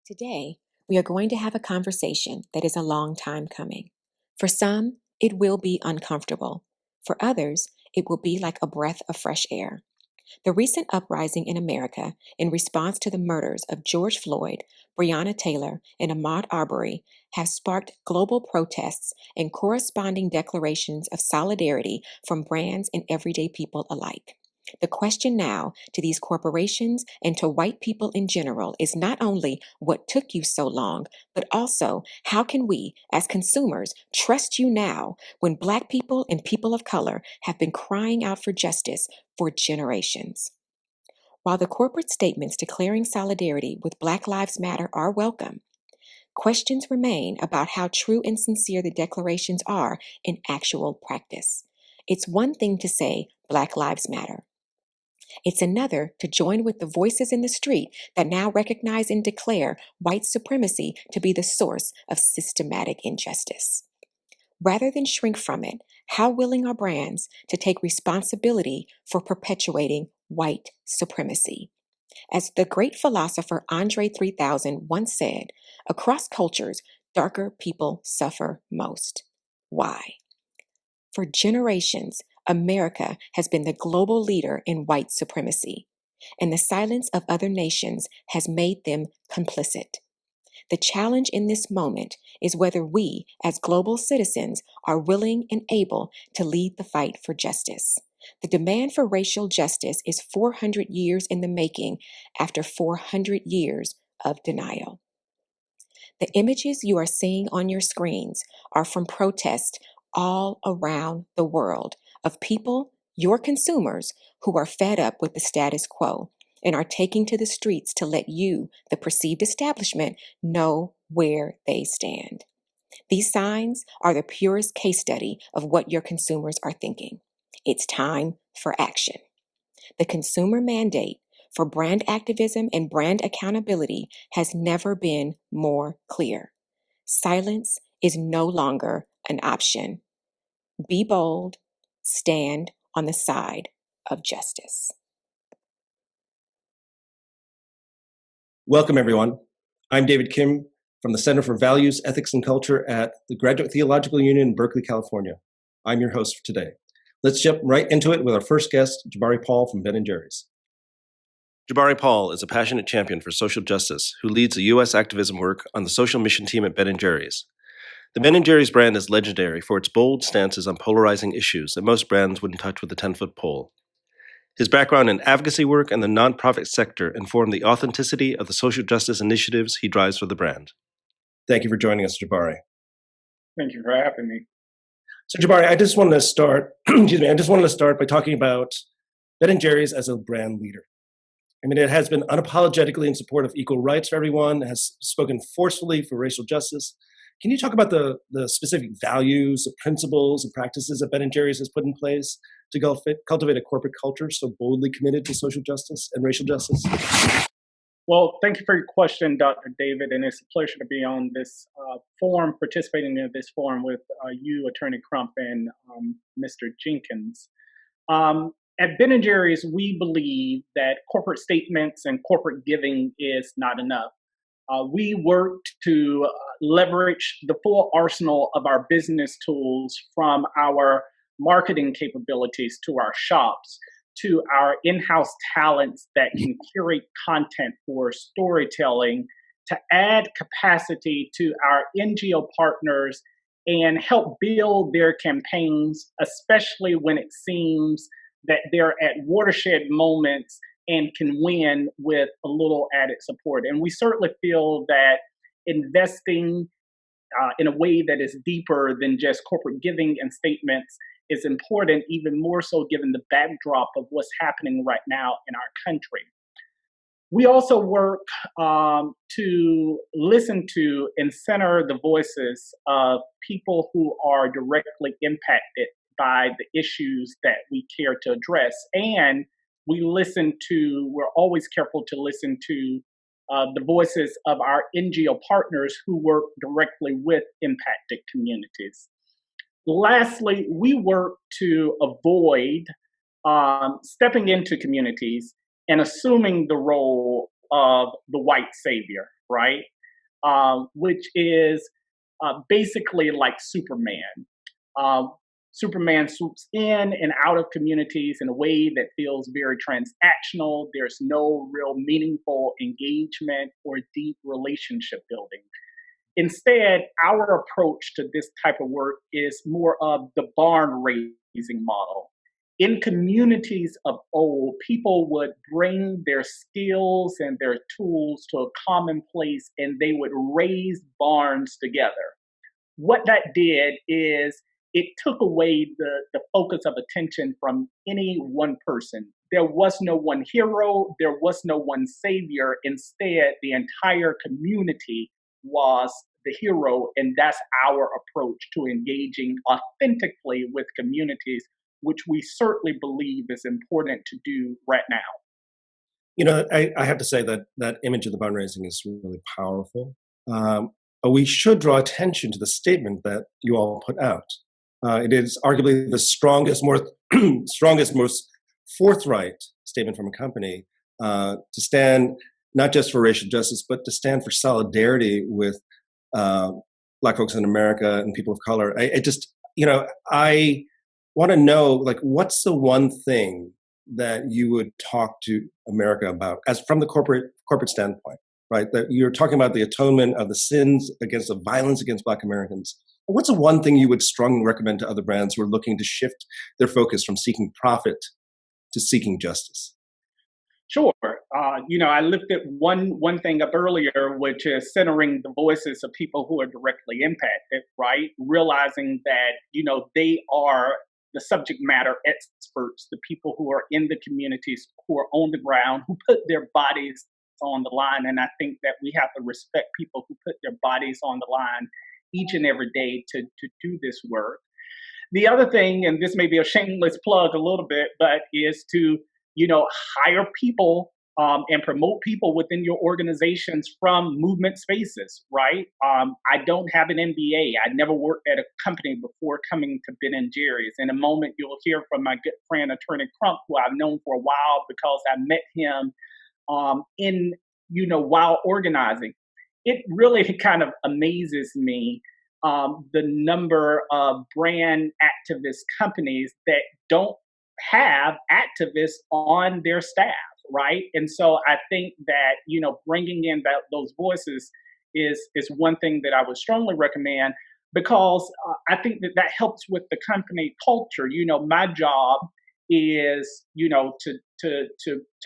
Today, we are going to have a conversation that is a long time coming. For some, it will be uncomfortable. For others, it will be like a breath of fresh air. The recent uprising in America in response to the murders of George Floyd, Breonna Taylor, and Ahmaud Arbery has sparked global protests and corresponding declarations of solidarity from brands and everyday people alike. The question now to these corporations and to white people in general is not only what took you so long, but also how can we, as consumers, trust you now when Black people and people of color have been crying out for justice for generations? While the corporate statements declaring solidarity with Black Lives Matter are welcome, questions remain about how true and sincere the declarations are in actual practice. It's one thing to say Black Lives Matter. It's another to join with the voices in the street that now recognize and declare white supremacy to be the source of systematic injustice. Rather than shrink from it, how willing are brands to take responsibility for perpetuating white supremacy? As the great philosopher Andre 3000 once said, across cultures, darker people suffer most. Why? For generations, America has been the global leader in white supremacy, and the silence of other nations has made them complicit. The challenge in this moment is whether we, as global citizens, are willing and able to lead the fight for justice. The demand for racial justice is 400 years in the making after 400 years of denial. The images you are seeing on your screens are from protests all around the world of people, your consumers, who are fed up with the status quo and are taking to the streets to let you, the perceived establishment, know where they stand. These signs are the purest case study of what your consumers are thinking. It's time for action. The consumer mandate for brand activism and brand accountability has never been more clear. Silence is no longer an option. Be bold, stand on the side of justice. Welcome, everyone. I'm David Kim from the Center for Values, Ethics, and Culture at the Graduate Theological Union in Berkeley, California. I'm your host for today. Let's jump right into it with our first guest, Jabari Paul from Ben & Jerry's. Jabari Paul is a passionate champion for social justice who leads the U.S. activism work on the social mission team at Ben & Jerry's. The Ben & Jerry's brand is legendary for its bold stances on polarizing issues that most brands wouldn't touch with a 10-foot pole. His background in advocacy work and the nonprofit sector inform the authenticity of the social justice initiatives he drives for the brand. Thank you for joining us, Jabari. Thank you for having me. So, Jabari, I just wanted to start by talking about Ben & Jerry's as a brand leader. I mean, it has been unapologetically in support of equal rights for everyone, has spoken forcefully for racial justice. Can you talk about the specific values, the principles, and practices that Ben & Jerry's has put in place to cultivate a corporate culture so boldly committed to social justice and racial justice? Well, thank you for your question, Dr. David, and it's a pleasure to be on this forum, participating in this forum with you, Attorney Crump, and Mr. Jenkins. At Ben & Jerry's, we believe that corporate statements and corporate giving is not enough. We work to leverage the full arsenal of our business tools, from our marketing capabilities to our shops, to our in-house talents that can curate content for storytelling, to add capacity to our NGO partners and help build their campaigns, especially when it seems that they're at watershed moments and can win with a little added support. And we certainly feel that investing in a way that is deeper than just corporate giving and statements is important, even more so given the backdrop of what's happening right now in our country. We also work to listen to and center the voices of people who are directly impacted by the issues that we care to address. And we're always careful to listen to the voices of our NGO partners who work directly with impacted communities. Lastly, we work to avoid stepping into communities and assuming the role of the white savior, right? which is basically like Superman. Um, Superman swoops in and out of communities in a way that feels very transactional. There's no real meaningful engagement or deep relationship building. Instead, our approach to this type of work is more of the barn raising model. In communities of old, people would bring their skills and their tools to a common place and they would raise barns together. What that did is it took away the focus of attention from any one person. There was no one hero, there was no one savior. Instead, the entire community was the hero, and that's our approach to engaging authentically with communities, which we certainly believe is important to do right now. I have to say that that image of the barn raising is really powerful. But we should draw attention to the statement that you all put out. It is arguably the strongest, most forthright statement from a company to stand not just for racial justice, but to stand for solidarity with Black folks in America and people of color. I want to know, like, what's the one thing that you would talk to America about, as from the corporate standpoint, right? That you're talking about the atonement of the sins against the violence against Black Americans. What's the one thing you would strongly recommend to other brands who are looking to shift their focus from seeking profit to seeking justice? Sure. I lifted one thing up earlier, which is centering the voices of people who are directly impacted, right? Realizing that, they are the subject matter experts, the people who are in the communities, who are on the ground, who put their bodies on the line. And I think that we have to respect people who put their bodies on the line each and every day to do this work. The other thing, and this may be a shameless plug a little bit, but is to hire people and promote people within your organizations from movement spaces, right? I don't have an MBA. I never worked at a company before coming to Ben & Jerry's. In a moment, you'll hear from my good friend, Attorney Crump, who I've known for a while because I met him while organizing. It really kind of amazes me the number of brand activist companies that don't have activists on their staff, right? And so I think that bringing in those voices is one thing that I would strongly recommend, because I think that helps with the company culture. My job is to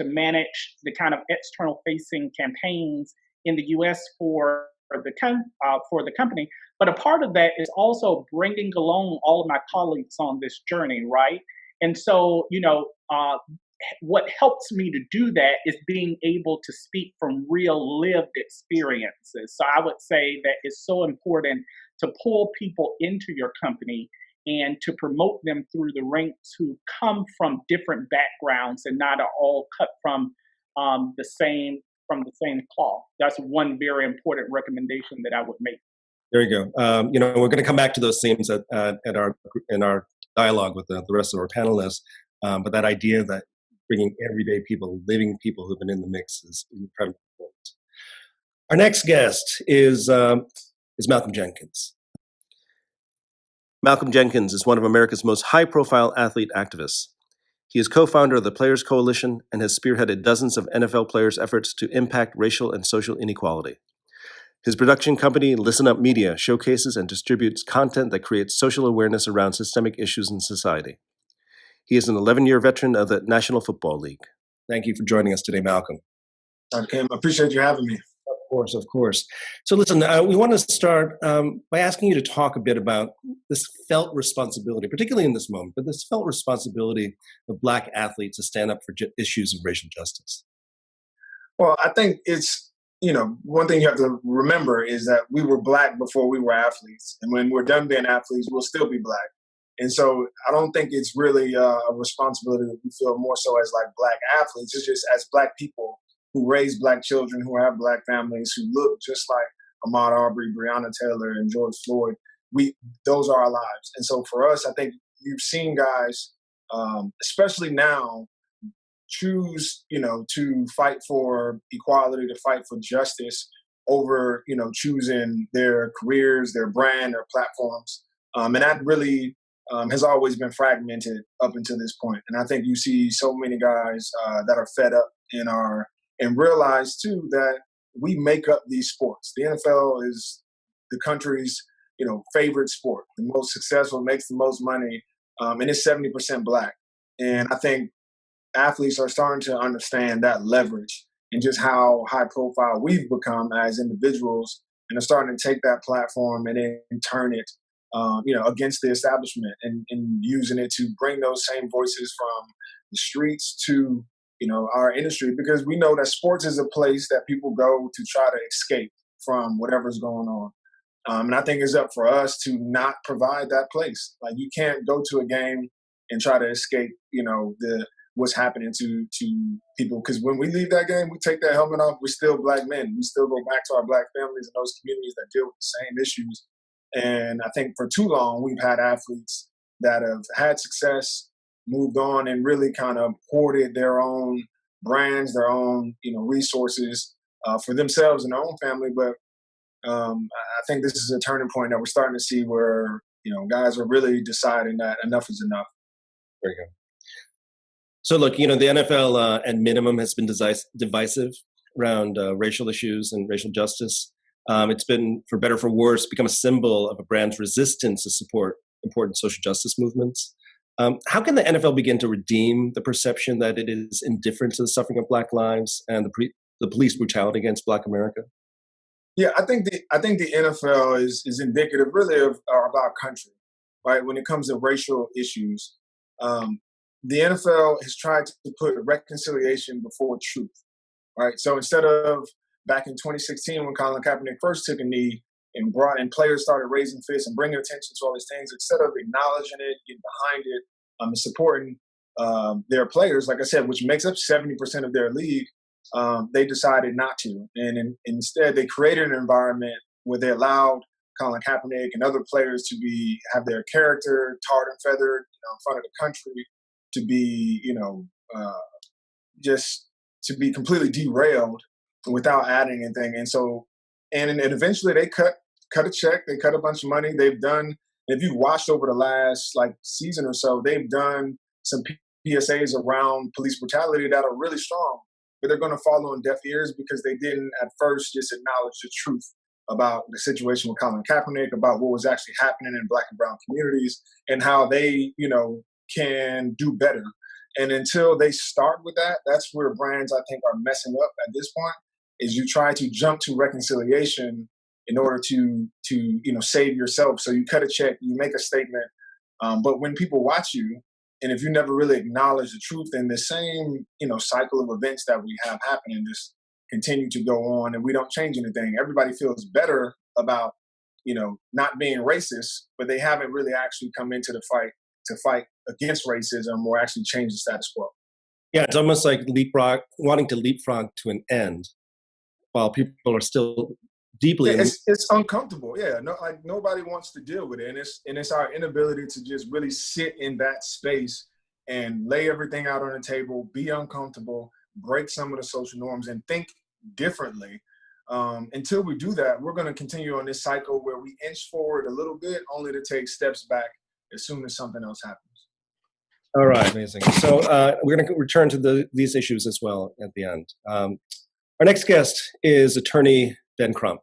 manage the kind of external facing campaigns in the U.S. for the company, but a part of that is also bringing along all of my colleagues on this journey, right? And so, what helps me to do that is being able to speak from real lived experiences. So I would say that it's so important to pull people into your company and to promote them through the ranks who come from different backgrounds and not are all cut from the same cloth. That's one very important recommendation that I would make. There you go. We're going to come back to those themes in our dialogue with the rest of our panelists. But that idea that bringing everyday people, living people who've been in the mix is incredibly important. Our next guest is Malcolm Jenkins. Malcolm Jenkins is one of America's most high-profile athlete activists. He is co-founder of the Players Coalition and has spearheaded dozens of NFL players' efforts to impact racial and social inequality. His production company, Listen Up Media, showcases and distributes content that creates social awareness around systemic issues in society. He is an 11-year veteran of the National Football League. Thank you for joining us today, Malcolm. Kim, I appreciate you having me. Of course. So listen, we want to start by asking you to talk a bit about this felt responsibility, particularly in this moment, but this felt responsibility of Black athletes to stand up for issues of racial justice. Well, I think it's, one thing you have to remember is that we were Black before we were athletes. And when we're done being athletes, we'll still be Black. And so I don't think it's really a responsibility that we feel more so as like Black athletes. It's just as Black people who raise Black children, who have Black families, who look just like Ahmaud Arbery, Breonna Taylor, and George Floyd. Those are our lives. And so for us, I think you've seen guys, especially now, choose, to fight for equality, to fight for justice over, choosing their careers, their brand, their platforms. And that really has always been fragmented up until this point. And I think you see so many guys that are fed up and realize too that we make up these sports. The NFL is the country's, favorite sport, the most successful, makes the most money, and it's 70% Black. And I think athletes are starting to understand that leverage and just how high profile we've become as individuals, and are starting to take that platform and then turn it, against the establishment, and using it to bring those same voices from the streets to, our industry, because we know that sports is a place that people go to try to escape from whatever's going on. And I think it's up for us to not provide that place. Like, you can't go to a game and try to escape, what's happening to people. Because when we leave that game, we take that helmet off, we're still Black men. We still go back to our Black families and those communities that deal with the same issues. And I think for too long, we've had athletes that have had success, moved on, and really kind of hoarded their own brands, their own, resources for themselves and their own family. But I think this is a turning point that we're starting to see where, guys are really deciding that enough is enough. There you go. So look, the NFL at minimum has been divisive around racial issues and racial justice. It's been, for better or for worse, become a symbol of a brand's resistance to support important social justice movements. How can the NFL begin to redeem the perception that it is indifferent to the suffering of Black lives and the police brutality against Black America? Yeah, I think the NFL is indicative, really, of our country, right? When it comes to racial issues, the NFL has tried to put reconciliation before truth, right? So instead of back in 2016 when Colin Kaepernick first took a knee and players started raising fists and bringing attention to all these things, instead of acknowledging it, getting behind it, and supporting their players, like I said, which makes up 70% of their league, they decided not to. And instead, they created an environment where they allowed Colin Kaepernick and other players to have their character tarred and feathered, in front of the country, to be, just to be completely derailed without adding anything. And so, and eventually they cut a check, they cut a bunch of money. They've done, if you've watched over the last season or so, they've done some PSAs around police brutality that are really strong, but they're going to fall on deaf ears because they didn't at first just acknowledge the truth about the situation with Colin Kaepernick, about what was actually happening in Black and brown communities, and how they, can do better. And until they start with that, that's where brands, I think, are messing up at this point, is you try to jump to reconciliation in order to save yourself. So you cut a check, you make a statement, but when people watch you, and if you never really acknowledge the truth, then the same, cycle of events that we have happening just continue to go on, and we don't change anything. Everybody feels better about, not being racist, but they haven't really actually come into the fight to fight against racism or actually change the status quo. Yeah, it's almost like wanting to leapfrog to an end while people are still deeply. Yeah, it's uncomfortable. Yeah, nobody wants to deal with it, and it's our inability to just really sit in that space and lay everything out on the table, be uncomfortable, break some of the social norms, and think differently. Until we do that, we're going to continue on this cycle where we inch forward a little bit, only to take steps back as soon as something else happens. All right, amazing. So we're going to return to these issues as well at the end. Our next guest is attorney Ben Crump.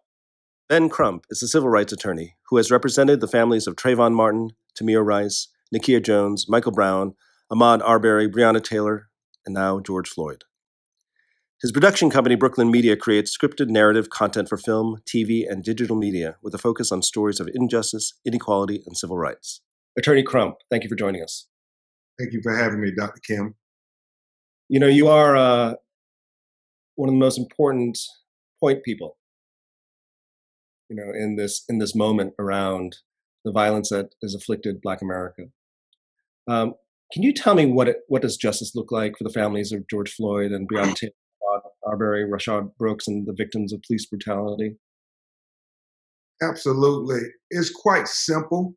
Ben Crump is a civil rights attorney who has represented the families of Trayvon Martin, Tamir Rice, Nakia Jones, Michael Brown, Ahmaud Arbery, Breonna Taylor, and now George Floyd. His production company, Brooklyn Media, creates scripted narrative content for film, TV, and digital media with a focus on stories of injustice, inequality, and civil rights. Attorney Crump, thank you for joining us. Thank you for having me, Dr. Kim. You are one of the most important point people, in this moment around the violence that has afflicted Black America. Can you tell me what does justice look like for the families of George Floyd and Breonna Taylor, Arbery, Rayshard Brooks, and the victims of police brutality? Absolutely. It's quite simple.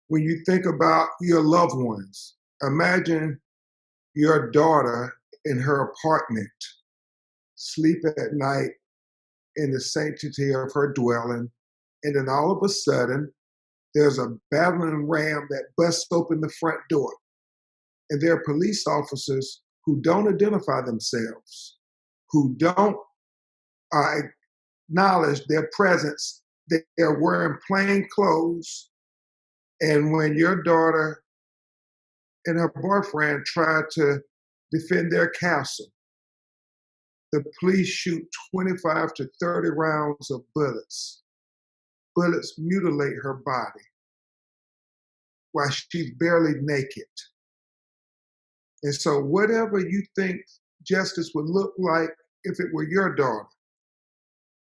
When you think about your loved ones, imagine your daughter in her apartment, sleep at night, in the sanctity of her dwelling. And then all of a sudden, there's a battering ram that busts open the front door. And there are police officers who don't identify themselves, who don't acknowledge their presence. They're wearing plain clothes. And when your daughter and her boyfriend try to defend their castle, the police shoot 25 to 30 rounds of bullets. Bullets mutilate her body while she's barely naked. And so whatever you think justice would look like if it were your daughter,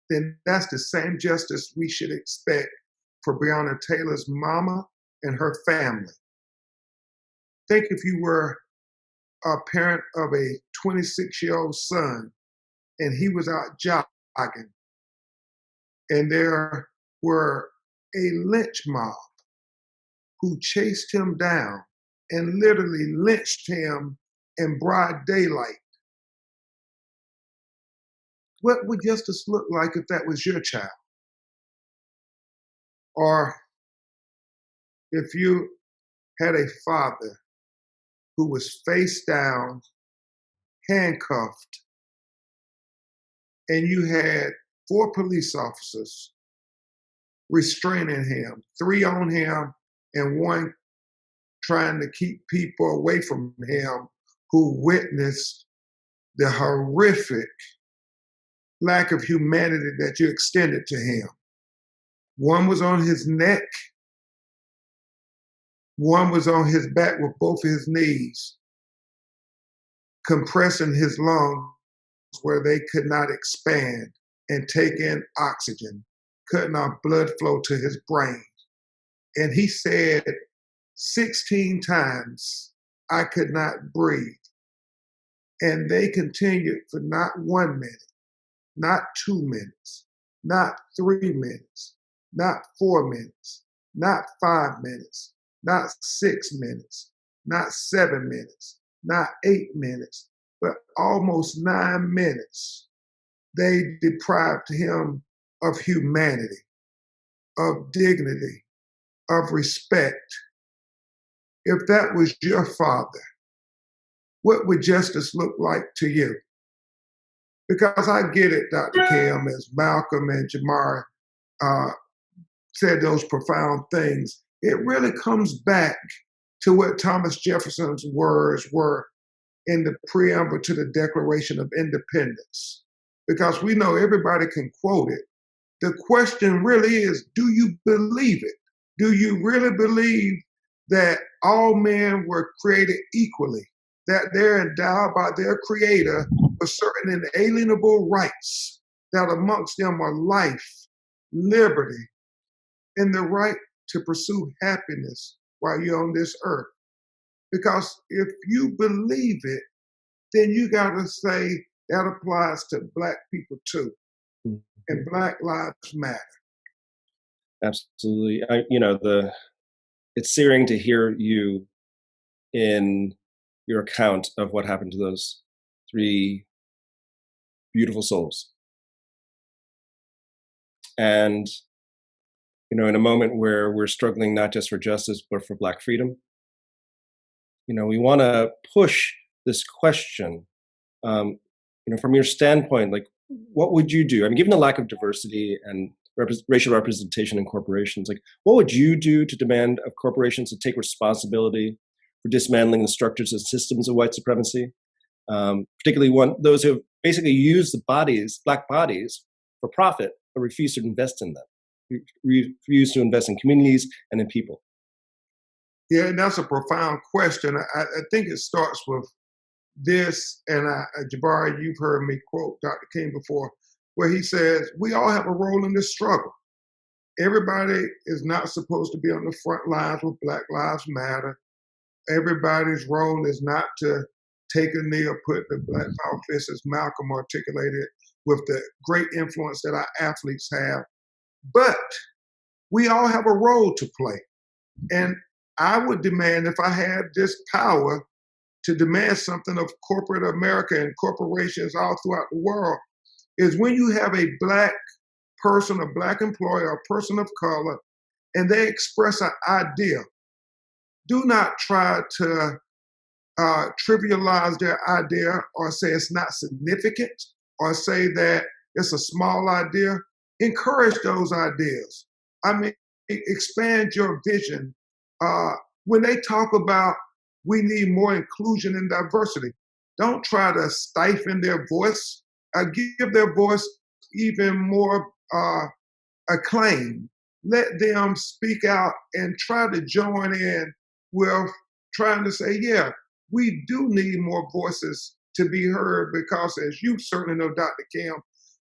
then that's the same justice we should expect for Breonna Taylor's mama and her family. Think if you were a parent of a 26-year-old son and he was out jogging and there were a lynch mob who chased him down and literally lynched him in broad daylight. What would justice look like if that was your child? Or if you had a father who was face down, handcuffed, and you had 4 police officers restraining him, 3 on him and 1 trying to keep people away from him who witnessed the horrific lack of humanity that you extended to him. 1 was on his neck, 1 was on his back with both of his knees, compressing his lungs where they could not expand and take in oxygen, cutting off blood flow to his brain. And he said 16 times, I could not breathe. And they continued for not 1 minute, not 2 minutes, not 3 minutes, not 4 minutes, not 5 minutes, not 6 minutes, not 7 minutes, not 8 minutes, but almost 9 minutes. They deprived him of humanity, of dignity, of respect. If that was your father, what would justice look like to you? Because I get it, Dr. Kim, as Malcolm and Jabari said those profound things. It really comes back to what Thomas Jefferson's words were in the preamble to the Declaration of Independence. Because we know everybody can quote it. The question really is, do you believe it? Do you really believe that all men were created equally, that they're endowed by their creator with certain inalienable rights, that amongst them are life, liberty, and the right to pursue happiness while you're on this earth? Because if you believe it, then you gotta say that applies to Black people too. And Black lives matter. Absolutely. It's searing to hear you in your account of what happened to those 3 beautiful souls. And, in a moment where we're struggling not just for justice, but for Black freedom, we want to push this question, from your standpoint, like, what would you do? I mean, given the lack of diversity and racial representation in corporations, like, what would you do to demand of corporations to take responsibility for dismantling the structures and systems of white supremacy, particularly those who have basically used the bodies, Black bodies, for profit, but refuse to invest in them, refuse to invest in communities and in people? Yeah, and that's a profound question. I think it starts with this, and Jabari, you've heard me quote Dr. King before, where he says, we all have a role in this struggle. Everybody is not supposed to be on the front lines with Black Lives Matter. Everybody's role is not to take a knee or put the Black Power fist, as Malcolm articulated, with the great influence that our athletes have. But we all have a role to play. And I would demand, if I had this power, to demand something of corporate America and corporations all throughout the world, is when you have a Black person, a Black employee, or a person of color, and they express an idea, do not try to trivialize their idea or say it's not significant or say that it's a small idea. Encourage those ideas. I mean, expand your vision. When they talk about we need more inclusion and diversity, don't try to stifle their voice. Give their voice even more acclaim. Let them speak out and try to join in with trying to say, yeah, we do need more voices to be heard because, as you certainly know, Dr. Kim,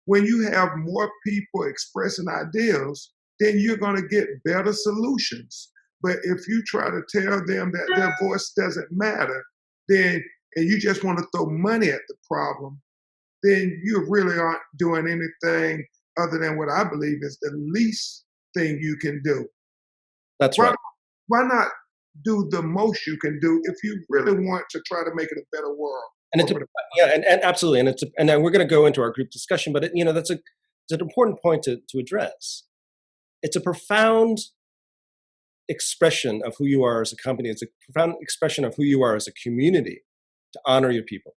when you have more people expressing ideas, then you're going to get better solutions. But if you try to tell them that their voice doesn't matter, then and you just want to throw money at the problem, then you really aren't doing anything other than what I believe is the least thing you can do. That's right. Why not do the most you can do if you really want to try to make it a better world? And and absolutely, and then we're going to go into our group discussion, but it's an important point to address. It's a profound expression of who you are as a company. It's a profound expression of who you are as a community to honor your people.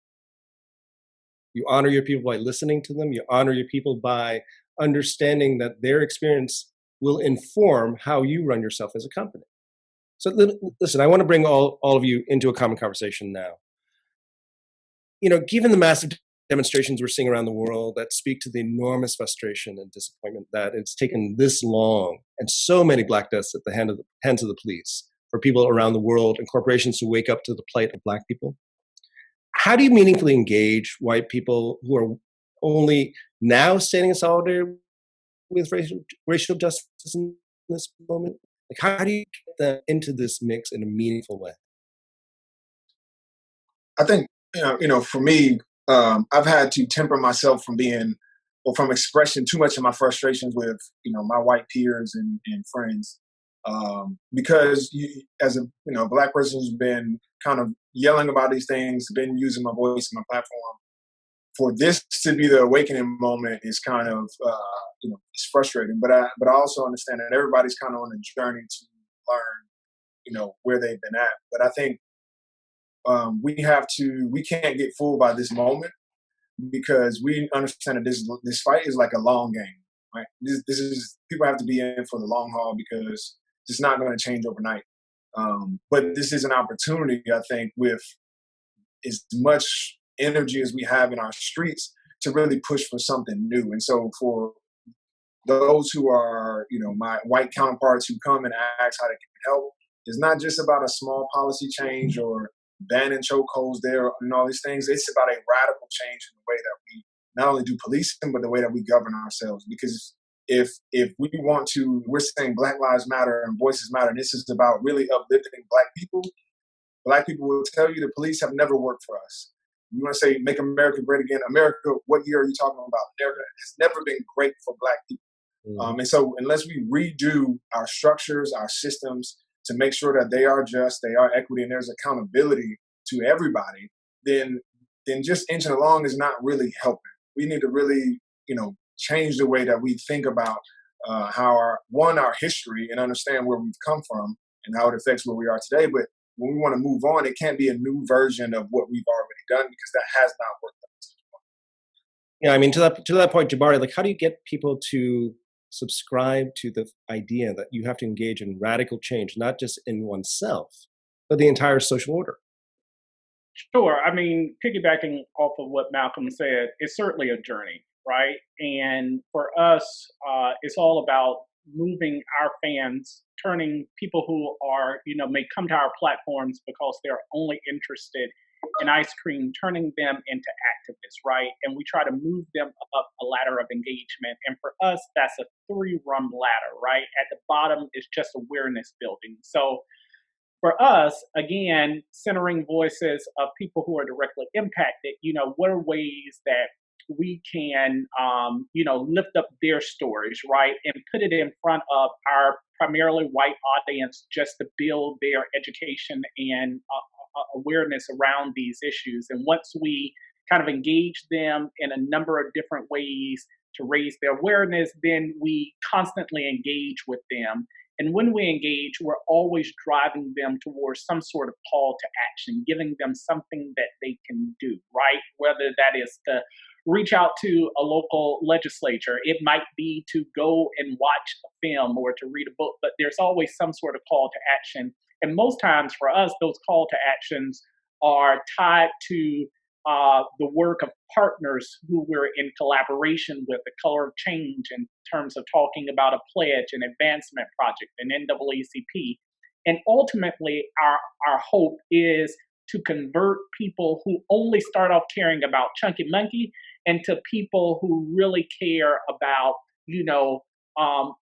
You honor your people by listening to them. You honor your people by understanding that their experience will inform how you run yourself as a company. So listen, I want to bring all of you into a common conversation now. Given the massive demonstrations we're seeing around the world that speak to the enormous frustration and disappointment that it's taken this long and so many Black deaths at the hands of the police for people around the world and corporations to wake up to the plight of Black people, how do you meaningfully engage white people who are only now standing in solidarity with racial justice in this moment? Like, how do you get them into this mix in a meaningful way? I think, for me, I've had to temper myself from expressing too much of my frustrations with, my white peers and friends. Because as a Black person who's been kind of yelling about these things, been using my voice and my platform, for this to be the awakening moment is kind of it's frustrating. But I also understand that everybody's kind of on a journey to learn where they've been at. But I think we can't get fooled by this moment, because we understand that this fight is like a long game, right? This is, people have to be in for the long haul because it's not going to change overnight. But this is an opportunity, I think, with as much energy as we have in our streets to really push for something new. And so for those who are, my white counterparts who come and ask how they can help, it's not just about a small policy change or banning chokeholds there and all these things. It's about a radical change in the way that we not only do policing, but the way that we govern ourselves. Because if we want to, we're saying Black Lives Matter and Voices Matter, and this is about really uplifting Black people. Black people will tell you the police have never worked for us. You want to say make America great again? America, what year are you talking about? America has never been great for Black people. And so unless we redo our structures, our systems, to make sure that they are just, they are equity, and there's accountability to everybody, then just inching along is not really helping. We need to really, change the way that we think about how our history and understand where we've come from and how it affects where we are today. But when we want to move on, it can't be a new version of what we've already done, because that has not worked up to this point. Yeah, I mean, to that point, Jabari, like, how do you get people to subscribe to the idea that you have to engage in radical change, not just in oneself, but the entire social order? Sure. I mean, piggybacking off of what Malcolm said, it's certainly a journey, right? And for us, it's all about moving our fans, turning people who are, may come to our platforms because they're only interested in ice cream, turning them into activists, right? And we try to move them up a ladder of engagement. And for us, that's a 3-rung ladder, right? At the bottom is just awareness building. So for us, again, centering voices of people who are directly impacted, what are ways that we can, lift up their stories, right? And put it in front of our primarily white audience just to build their education and awareness around these issues. And once we kind of engage them in a number of different ways to raise their awareness, then we constantly engage with them. And when we engage, we're always driving them towards some sort of call to action, giving them something that they can do, right? Whether that is to reach out to a local legislature, it might be to go and watch a film or to read a book, but there's always some sort of call to action. And most times for us, those call to actions are tied to the work of partners who we're in collaboration with, the Color of Change in terms of talking about a pledge, an advancement project, an NAACP. And ultimately, our hope is to convert people who only start off caring about Chunky Monkey into people who really care about,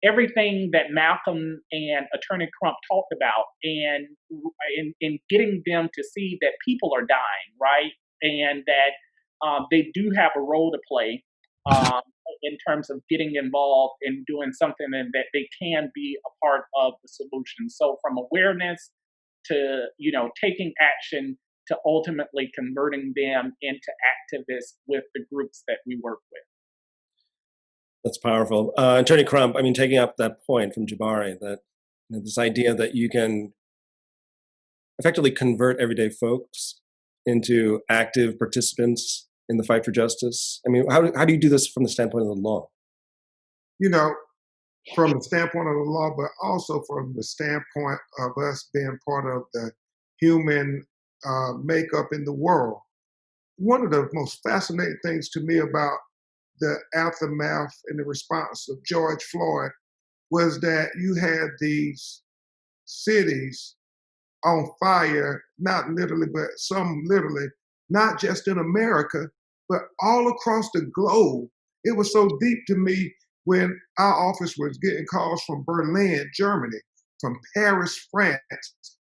everything that Malcolm and Attorney Crump talked about, and in getting them to see that people are dying, right? And that they do have a role to play in terms of getting involved in doing something, and that they can be a part of the solution. So from awareness to, taking action to ultimately converting them into activists with the groups that we work with. That's powerful. Attorney Crump, taking up that point from Jabari, that this idea that you can effectively convert everyday folks into active participants in the fight for justice. How do you do this from the standpoint of the law? From the standpoint of the law, but also from the standpoint of us being part of the human makeup in the world. One of the most fascinating things to me about the aftermath and the response of George Floyd was that you had these cities on fire, not literally, but some literally, not just in America, but all across the globe. It was so deep to me when our office was getting calls from Berlin, Germany, from Paris, France,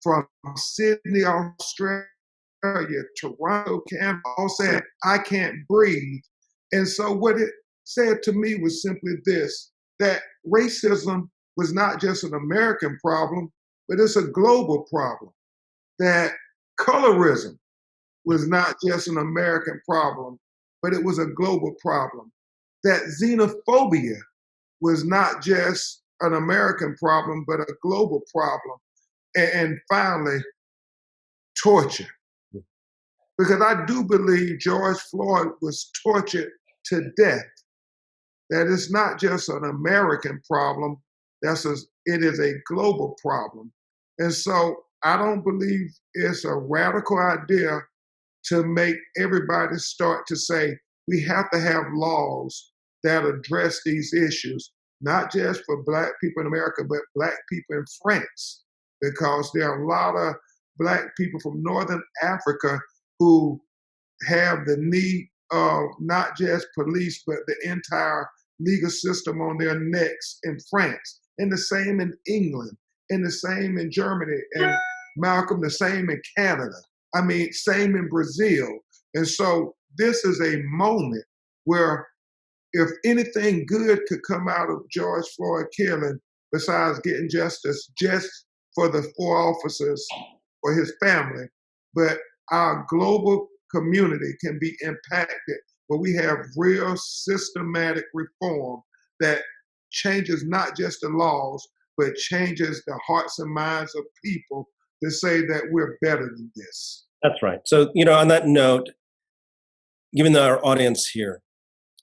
from Sydney, Australia, Toronto, Canada, all saying, I can't breathe. And so what it said to me was simply this, that racism was not just an American problem, but it's a global problem. That colorism was not just an American problem, but it was a global problem. That xenophobia was not just an American problem, but a global problem. And finally, torture. Because I do believe George Floyd was tortured to death. That it's not just an American problem, it is a global problem. And so I don't believe it's a radical idea to make everybody start to say, we have to have laws that address these issues, not just for Black people in America, but Black people in France, because there are a lot of Black people from Northern Africa who have the need of not just police, but the entire legal system on their necks in France, and the same in England, and the same in Germany, and Malcolm, the same in Canada. Same in Brazil. And so this is a moment where if anything good could come out of George Floyd killing, besides getting justice just for the 4 officers or his family, but our global community can be impacted where we have real systematic reform that changes not just the laws, but changes the hearts and minds of people to say that we're better than this. That's right. So, on that note, given our audience here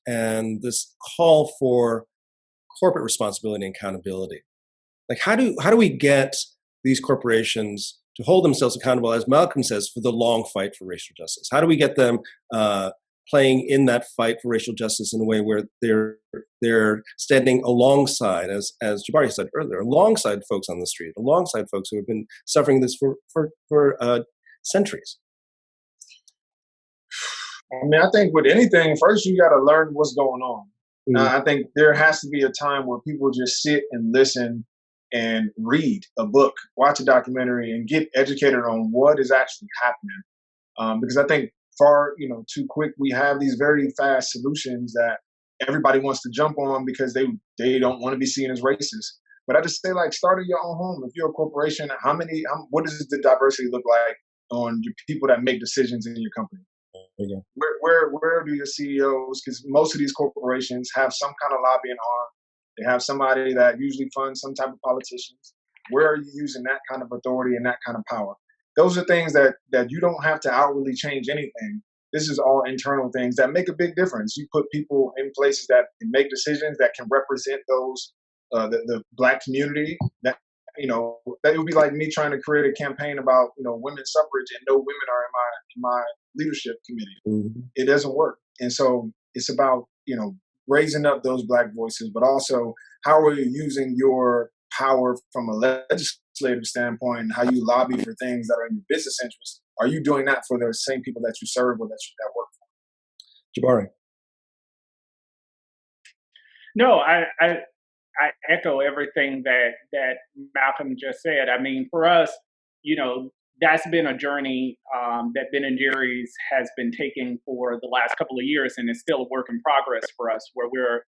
and this call for corporate responsibility and accountability, how do we get these corporations to hold themselves accountable, as Malcolm says, for the long fight for racial justice? How do we get them playing in that fight for racial justice in a way where they're standing alongside, as Jabari said earlier, alongside folks on the street, alongside folks who have been suffering this for centuries? I think with anything, first you got to learn what's going on. I think there has to be a time where people just sit and listen and read a book, watch a documentary, and get educated on what is actually happening. Because I think far, too quick, we have these very fast solutions that everybody wants to jump on because they don't want to be seen as racist. But I just say, start at your own home. If you're a corporation, what does the diversity look like on your people that make decisions in your company? There you go. Where do your CEOs, because most of these corporations have some kind of lobbying arm. They have somebody that usually funds some type of politicians. Where are you using that kind of authority and that kind of power? Those are things that you don't have to outwardly change anything. This is all internal things that make a big difference. You put people in places that can make decisions that can represent those the Black community. That that would be like me trying to create a campaign about women's suffrage and no women are in my leadership committee. Mm-hmm. It doesn't work. And so it's about raising up those Black voices, but also how are you using your power from a legislative standpoint, how you lobby for things that are in your business interest. Are you doing that for the same people that you serve or that work for? Jabari. No, I echo everything that Malcolm just said. I mean, for us, that's been a journey that Ben and Jerry's has been taking for the last couple of years, and it's still a work in progress for us, where we're,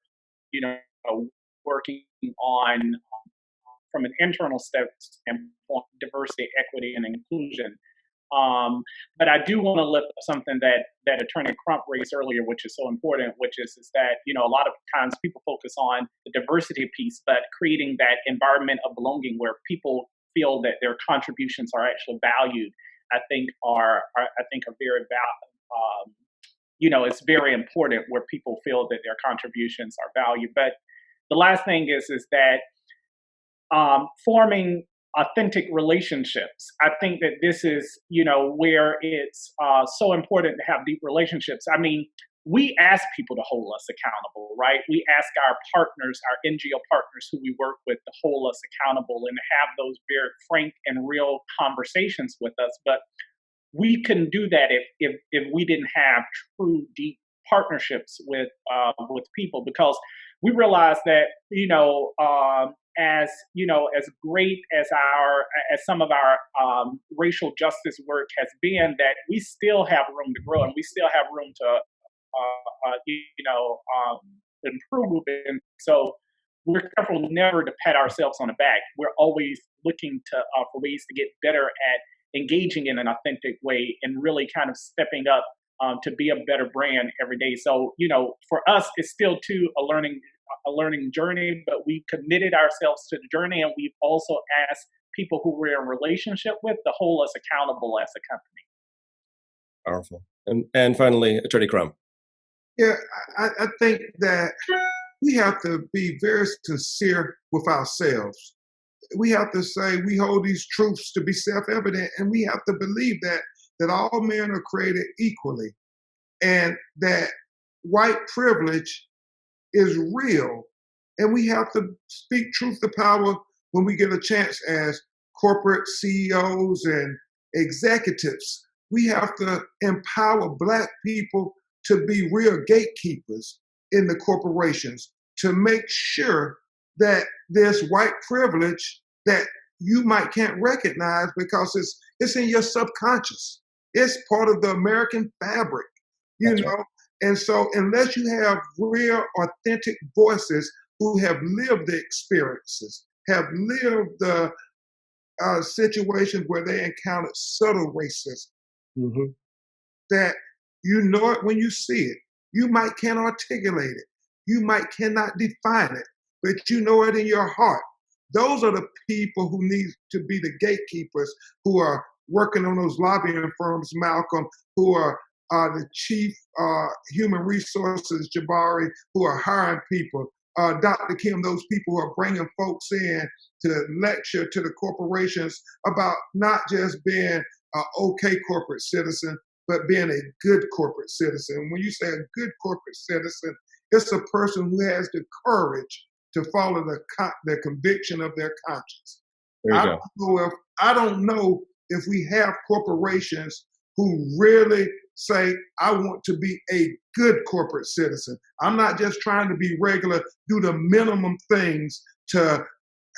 working on, from an internal standpoint, diversity, equity, and inclusion. But I do want to lift up something that Attorney Crump raised earlier, which is so important, which is that, a lot of times people focus on the diversity piece, but creating that environment of belonging where people feel that their contributions are actually valued, I think are very it's very important where people feel that their contributions are valued. But the last thing is that forming authentic relationships. I think that this is, where it's so important to have deep relationships. I mean, we ask people to hold us accountable, right? We ask our partners, our NGO partners who we work with, to hold us accountable and have those very frank and real conversations with us. But we couldn't do that if we didn't have true, deep partnerships with people, because we realize that, as great as some of our racial justice work has been, that we still have room to grow and we still have room to improve. And so we're careful never to pat ourselves on the back. We're always looking for ways to get better at engaging in an authentic way and really kind of stepping up to be a better brand every day. So, for us, it's still a learning journey, but we committed ourselves to the journey, and we've also asked people who we're in relationship with to hold us accountable as a company. Powerful. And finally, Attorney Crump. Yeah, I think that we have to be very sincere with ourselves. We have to say we hold these truths to be self-evident, and we have to believe that all men are created equally, and that white privilege is real, and we have to speak truth to power when we get a chance as corporate CEOs and executives. We have to empower Black people to be real gatekeepers in the corporations, to make sure that this white privilege that you can't recognize because it's in your subconscious. It's part of the American fabric, That's know. right. And so unless you have real, authentic voices who have lived the experiences, have lived the situations where they encountered subtle racism, Mm-hmm. that you know it when you see it. You might can't articulate it. You cannot define it, but you know it in your heart. Those are the people who need to be the gatekeepers, who are working on those lobbying firms, Malcolm, who are the chief human resources, Jabari, who are hiring people, Dr. Kim, those people who are bringing folks in to lecture to the corporations about not just being an okay corporate citizen, but being a good corporate citizen. When you say a good corporate citizen, it's a person who has the courage to follow the conviction of their conscience. There you go. I don't know if we have corporations who really say, I want to be a good corporate citizen. I'm not just trying to be regular, do the minimum things to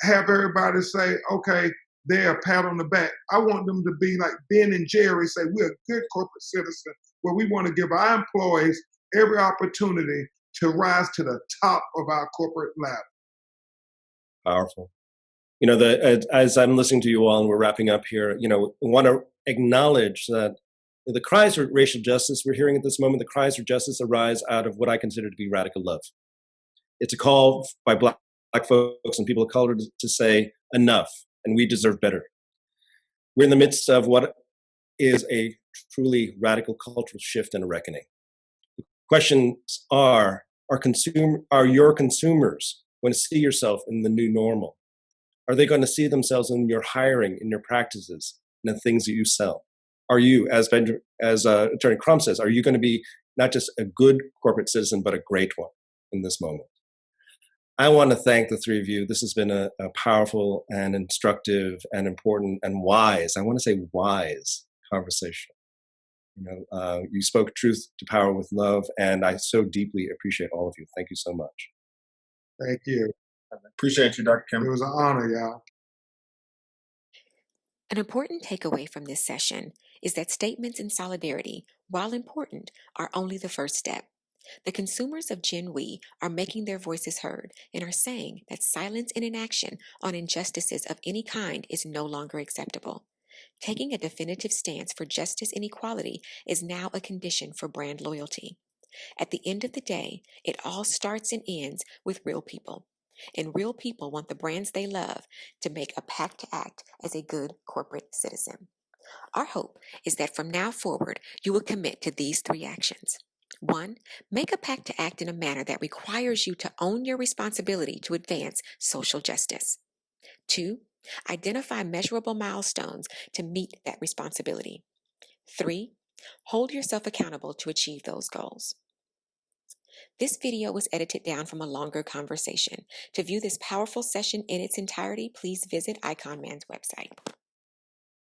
have everybody say, okay, they're a pat on the back. I want them to be like Ben and Jerry, say, we're a good corporate citizen, where we want to give our employees every opportunity to rise to the top of our corporate ladder. Powerful. As I'm listening to you all and we're wrapping up here, I want to acknowledge that The cries for racial justice we're hearing at this moment, the cries for justice arise out of what I consider to be radical love. It's a call by Black folks and people of color to say enough, and we deserve better. We're in the midst of what is a truly radical cultural shift and a reckoning. The questions are your consumers going to see yourself in the new normal? Are they going to see themselves in your hiring, in your practices, in the things that you sell? Are you, as Attorney Crump says, are you going to be not just a good corporate citizen, but a great one in this moment? I want to thank the three of you. This has been a powerful and instructive and important and wise, I want to say wise conversation. You spoke truth to power with love, and I so deeply appreciate all of you. Thank you so much. Thank you. Appreciate you, Dr. Kim. It was an honor, y'all. An important takeaway from this session is that statements in solidarity, while important, are only the first step. The consumers of Gen We are making their voices heard and are saying that silence and inaction on injustices of any kind is no longer acceptable. Taking a definitive stance for justice and equality is now a condition for brand loyalty. At the end of the day, it all starts and ends with real people. And real people want the brands they love to make a pact to act as a good corporate citizen. Our hope is that from now forward, you will commit to these three actions. 1. Make a pact to act in a manner that requires you to own your responsibility to advance social justice. 2. Identify measurable milestones to meet that responsibility. 3. Hold yourself accountable to achieve those goals. This video was edited down from a longer conversation. To view this powerful session in its entirety, please visit Icon Man's website.